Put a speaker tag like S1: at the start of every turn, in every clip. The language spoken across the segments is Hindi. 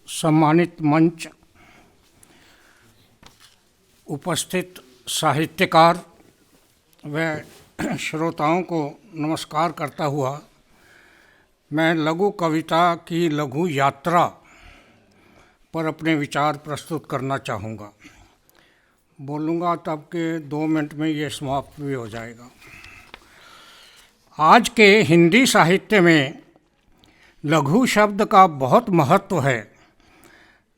S1: सम्मानित मंच, उपस्थित साहित्यकार व श्रोताओं को नमस्कार करता हुआ मैं लघु कविता की लघु यात्रा पर अपने विचार प्रस्तुत करना चाहूँगा। बोलूँगा तब के 2 मिनट में ये समाप्त भी हो जाएगा। आज के हिंदी साहित्य में लघु शब्द का बहुत महत्व है।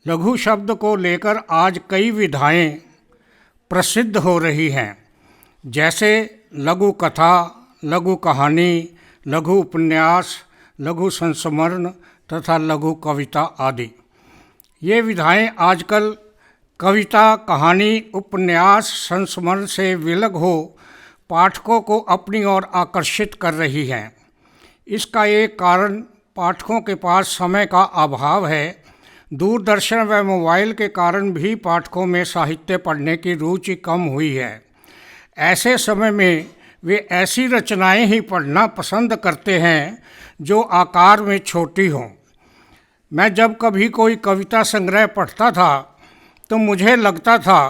S1: लघु शब्द को लेकर आज कई विधाएं प्रसिद्ध हो रही हैं, जैसे लघु कथा, लघु कहानी, लघु उपन्यास, लघु संस्मरण तथा लघु कविता आदि। ये विधाएं आजकल कविता, कहानी, उपन्यास, संस्मरण से विलग हो पाठकों को अपनी ओर आकर्षित कर रही हैं। इसका एक कारण पाठकों के पास समय का अभाव है। दूरदर्शन व मोबाइल के कारण भी पाठकों में साहित्य पढ़ने की रुचि कम हुई है। ऐसे समय में वे ऐसी रचनाएं ही पढ़ना पसंद करते हैं जो आकार में छोटी हों। मैं जब कभी कोई कविता संग्रह पढ़ता था तो मुझे लगता था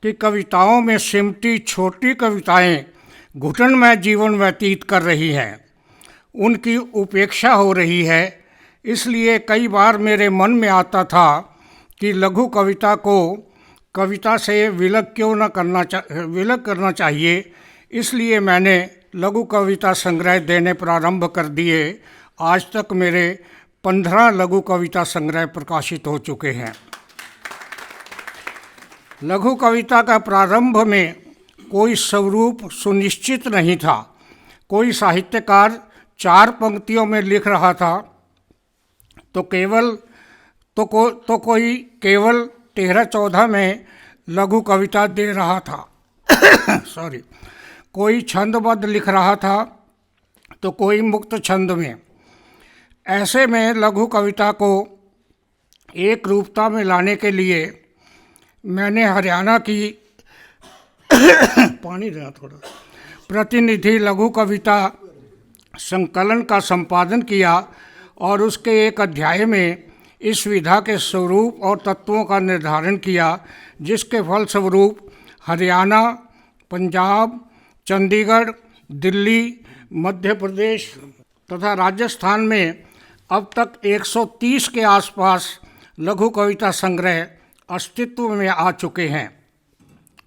S1: कि कविताओं में सिमटी छोटी कविताएं घुटनमय जीवन व्यतीत कर रही हैं, उनकी उपेक्षा हो रही है। इसलिए कई बार मेरे मन में आता था कि लघु कविता को कविता से विलग करना चाहिए। इसलिए मैंने लघु कविता संग्रह देने प्रारंभ कर दिए। आज तक मेरे 15 लघु कविता संग्रह प्रकाशित हो चुके हैं। लघु कविता का प्रारंभ में कोई स्वरूप सुनिश्चित नहीं था। कोई साहित्यकार 4 पंक्तियों में लिख रहा था तो कोई केवल 13-14 में लघु कविता दे रहा था। कोई छंदबद्ध लिख रहा था तो कोई मुक्त छंद में। ऐसे में लघु कविता को एक रूपता में लाने के लिए मैंने हरियाणा की प्रतिनिधि लघु कविता संकलन का संपादन किया और उसके एक अध्याय में इस विधा के स्वरूप और तत्वों का निर्धारण किया, जिसके फलस्वरूप हरियाणा, पंजाब, चंडीगढ़, दिल्ली, मध्य प्रदेश तथा राजस्थान में अब तक 130 के आसपास लघु कविता संग्रह अस्तित्व में आ चुके हैं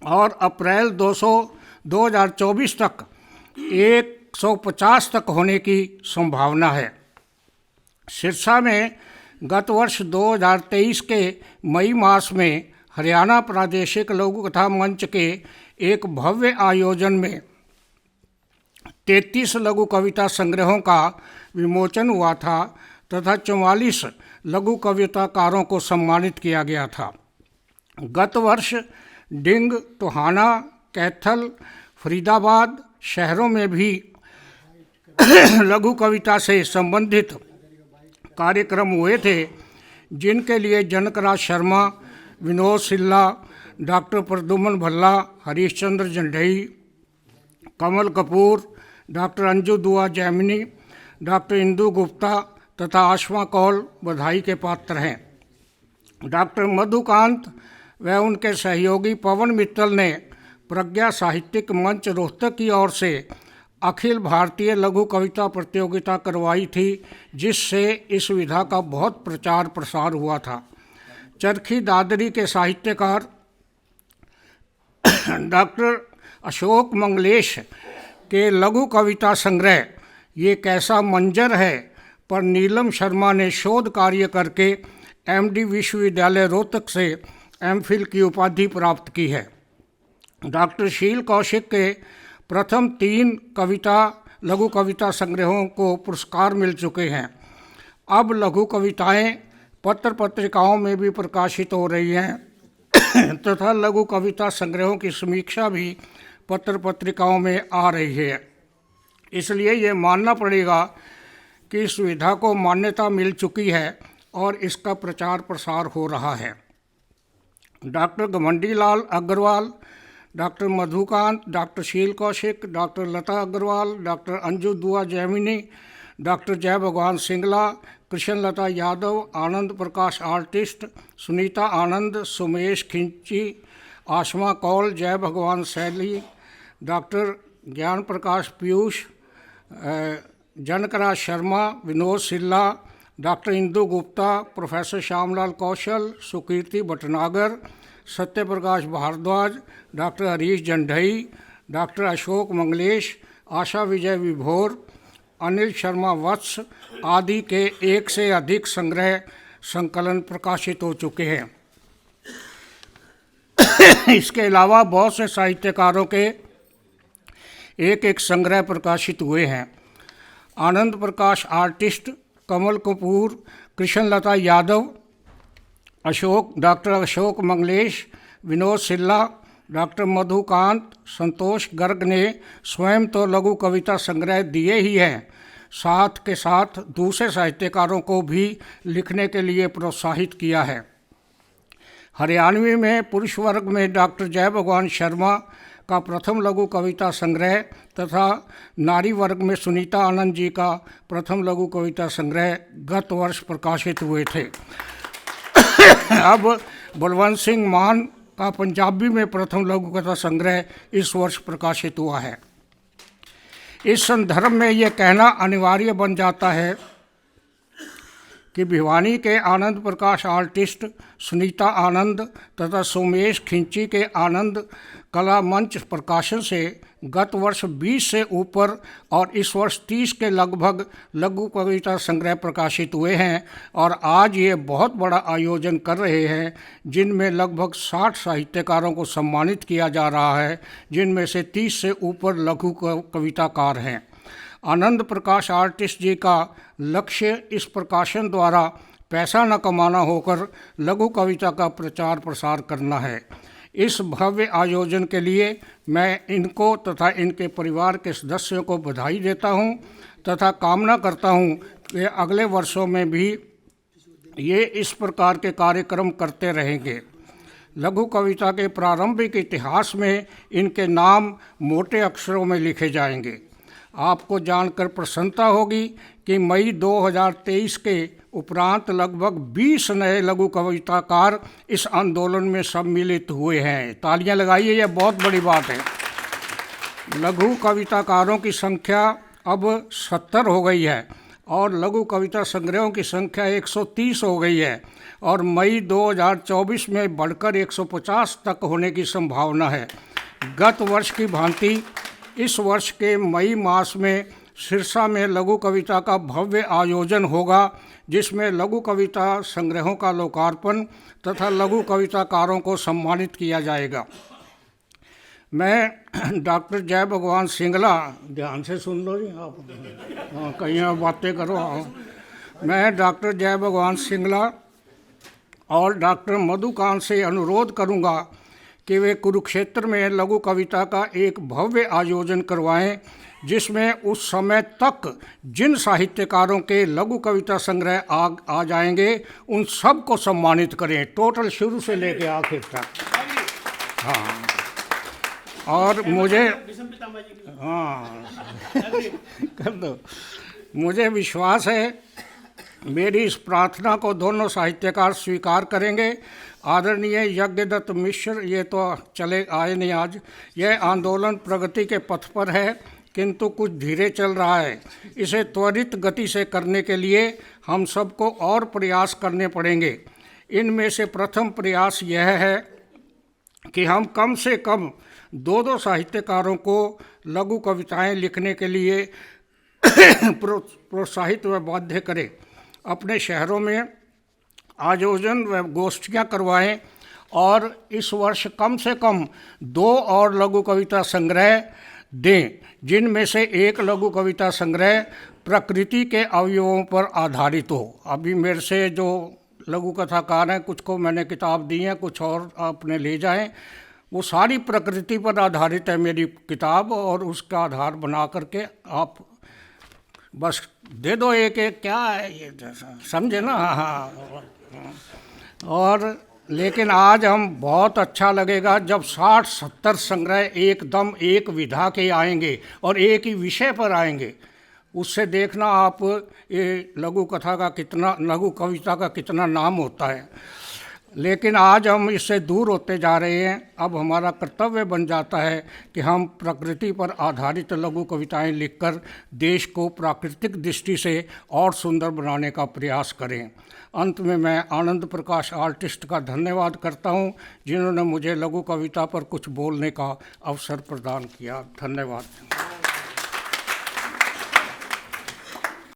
S1: और अप्रैल 2024 तक 150 तक होने की संभावना है। सिरसा में गत वर्ष 2023 के मई मास में हरियाणा प्रादेशिक लघु कथा मंच के एक भव्य आयोजन में 33 लघु कविता संग्रहों का विमोचन हुआ था तथा 44 लघु कविताकारों को सम्मानित किया गया था। गत वर्ष डिंग, टोहाना, कैथल, फरीदाबाद शहरों में भी लघु कविता से संबंधित कार्यक्रम हुए थे, जिनके लिए जनकराज शर्मा, विनोद सिल्ला, डॉक्टर प्रद्युमन भल्ला, हरीशचंद्र जंडई, कमल कपूर, डॉक्टर अंजू दुआ जैमिनी, डॉक्टर इंदु गुप्ता तथा आशमा कौल बधाई के पात्र हैं। डॉक्टर मधुकांत व उनके सहयोगी पवन मित्तल ने प्रज्ञा साहित्यिक मंच रोहतक की ओर से अखिल भारतीय लघु कविता प्रतियोगिता करवाई थी, जिससे इस विधा का बहुत प्रचार प्रसार हुआ था। चरखी दादरी के साहित्यकार डॉक्टर अशोक मंगलेश के लघु कविता संग्रह ये कैसा मंजर है पर नीलम शर्मा ने शोध कार्य करके एमडी विश्वविद्यालय रोहतक से एमफिल की उपाधि प्राप्त की है। डॉक्टर शील कौशिक के प्रथम 3 लघु कविता संग्रहों को पुरस्कार मिल चुके हैं। अब लघु कविताएं पत्र पत्रिकाओं में भी प्रकाशित हो रही हैं तथा लघु कविता संग्रहों की समीक्षा भी पत्र पत्रिकाओं में आ रही है। इसलिए ये मानना पड़ेगा कि इस विधा को मान्यता मिल चुकी है और इसका प्रचार प्रसार हो रहा है। डॉक्टर घमंडी लाल अग्रवाल, डॉक्टर मधुकांत, डॉक्टर शील कौशिक, डॉक्टर लता अग्रवाल, डॉक्टर अंजू दुआ जैमिनी, डॉक्टर जय भगवान सिंगला, कृष्णलता यादव, आनंद प्रकाश आर्टिस्ट, सुनीता आनंद, सुमेश खिंची, आसमा कौल, जय भगवान शैली, डॉक्टर ज्ञान प्रकाश पीयूष, जनकराज शर्मा, विनोद सिल्ला, डॉक्टर इंदु गुप्ता, प्रोफेसर श्यामलाल कौशल, सुकीर्ति भटनागर, सत्य प्रकाश भारद्वाज, डॉक्टर हरीश जंढई, डॉक्टर अशोक मंगलेश, आशा विजय विभोर, अनिल शर्मा वत्स आदि के एक से अधिक संग्रह संकलन प्रकाशित हो चुके हैं। इसके अलावा बहुत से साहित्यकारों के एक एक संग्रह प्रकाशित हुए हैं। आनंद प्रकाश आर्टिस्ट, कमल कपूर, कृष्णलता यादव, डॉक्टर अशोक मंगलेश, विनोद सिल्ला, डॉक्टर मधुकांत, संतोष गर्ग ने स्वयं तो लघु कविता संग्रह दिए ही हैं, साथ के साथ दूसरे साहित्यकारों को भी लिखने के लिए प्रोत्साहित किया है। हरियाणवी में पुरुष वर्ग में डॉक्टर जय भगवान शर्मा का प्रथम लघु कविता संग्रह तथा नारी वर्ग में सुनीता आनंद जी का प्रथम लघु कविता संग्रह गत वर्ष प्रकाशित हुए थे। अब बलवंत सिंह मान का पंजाबी में प्रथम लघु कथा संग्रह इस वर्ष प्रकाशित हुआ है। इस संदर्भ में यह कहना अनिवार्य बन जाता है कि भिवानी के आनंद प्रकाश आर्टिस्ट, सुनीता आनंद तथा सोमेश खिंची के आनंद कला मंच प्रकाशन से गत वर्ष 20 से ऊपर और इस वर्ष 30 के लगभग लघु कविता संग्रह प्रकाशित हुए हैं और आज ये बहुत बड़ा आयोजन कर रहे हैं, जिनमें लगभग 60 साहित्यकारों को सम्मानित किया जा रहा है, जिनमें से 30 से ऊपर लघु कविताकार हैं। आनंद प्रकाश आर्टिस्ट जी का लक्ष्य इस प्रकाशन द्वारा पैसा न कमाना होकर लघु कविता का प्रचार प्रसार करना है। इस भव्य आयोजन के लिए मैं इनको तथा इनके परिवार के सदस्यों को बधाई देता हूं तथा कामना करता हूं कि अगले वर्षों में भी ये इस प्रकार के कार्यक्रम करते रहेंगे। लघु कविता के प्रारंभिक इतिहास में इनके नाम मोटे अक्षरों में लिखे जाएंगे। आपको जानकर प्रसन्नता होगी कि मई 2023 के उपरांत लगभग 20 नए लघु कविताकार इस आंदोलन में सम्मिलित हुए हैं। तालियां लगाइए, यह बहुत बड़ी बात है। लघु कविताकारों की संख्या अब 70 हो गई है और लघु कविता संग्रहों की संख्या 130 हो गई है और मई 2024 में बढ़कर 150 तक होने की संभावना है। गत वर्ष की भांति इस वर्ष के मई मास में सिरसा में लघु कविता का भव्य आयोजन होगा, जिसमें लघु कविता संग्रहों का लोकार्पण तथा लघु कविताकारों को सम्मानित किया जाएगा। मैं डॉक्टर जय भगवान सिंगला, ध्यान से सुन लो जी आप, हाँ कहीं आप बातें करो। हाँ, मैं डॉक्टर जय भगवान सिंगला और डॉक्टर मधुकांत से अनुरोध करूंगा कि वे कुरुक्षेत्र में लघु कविता का एक भव्य आयोजन करवाएं, जिसमें उस समय तक जिन साहित्यकारों के लघु कविता संग्रह आ जाएंगे उन सब को सम्मानित करें, टोटल शुरू से लेकर आखिर तक। हाँ, और मुझे हाँ कर दो। मुझे विश्वास है मेरी इस प्रार्थना को दोनों साहित्यकार स्वीकार करेंगे। आदरणीय यज्ञदत्त मिश्र, ये तो चले आए नहीं आज। यह आंदोलन प्रगति के पथ पर है, किंतु कुछ धीरे चल रहा है। इसे त्वरित गति से करने के लिए हम सबको और प्रयास करने पड़ेंगे। इनमें से प्रथम प्रयास यह है कि हम कम से कम 2 साहित्यकारों को लघु कविताएं लिखने के लिए प्रोत्साहित व बाध्य करें। अपने शहरों में आयोजन व गोष्ठियाँ करवाएं और इस वर्ष कम से कम 2 और लघु कविता संग्रह दें, जिनमें से एक लघु कविता संग्रह प्रकृति के अवयवों पर आधारित हो। अभी मेरे से जो लघु कथाकार हैं, कुछ को मैंने किताब दी है, कुछ और आपने ले जाएं। वो सारी प्रकृति पर आधारित है मेरी किताब, और उसका आधार बना करके आप बस दे दो एक एक, क्या है ये, समझे ना। हाँ, और लेकिन आज हम बहुत अच्छा लगेगा जब 60-70 संग्रह एकदम एक विधा के आएंगे और एक ही विषय पर आएंगे। उससे देखना आप ये लघु कथा का कितना, लघु कविता का कितना नाम होता है। लेकिन आज हम इससे दूर होते जा रहे हैं। अब हमारा कर्तव्य बन जाता है कि हम प्रकृति पर आधारित लघु कविताएं लिखकर देश को प्राकृतिक दृष्टि से और सुंदर बनाने का प्रयास करें। अंत में मैं आनंद प्रकाश आर्टिस्ट का धन्यवाद करता हूं, जिन्होंने मुझे लघु कविता पर कुछ बोलने का अवसर प्रदान किया। धन्यवाद।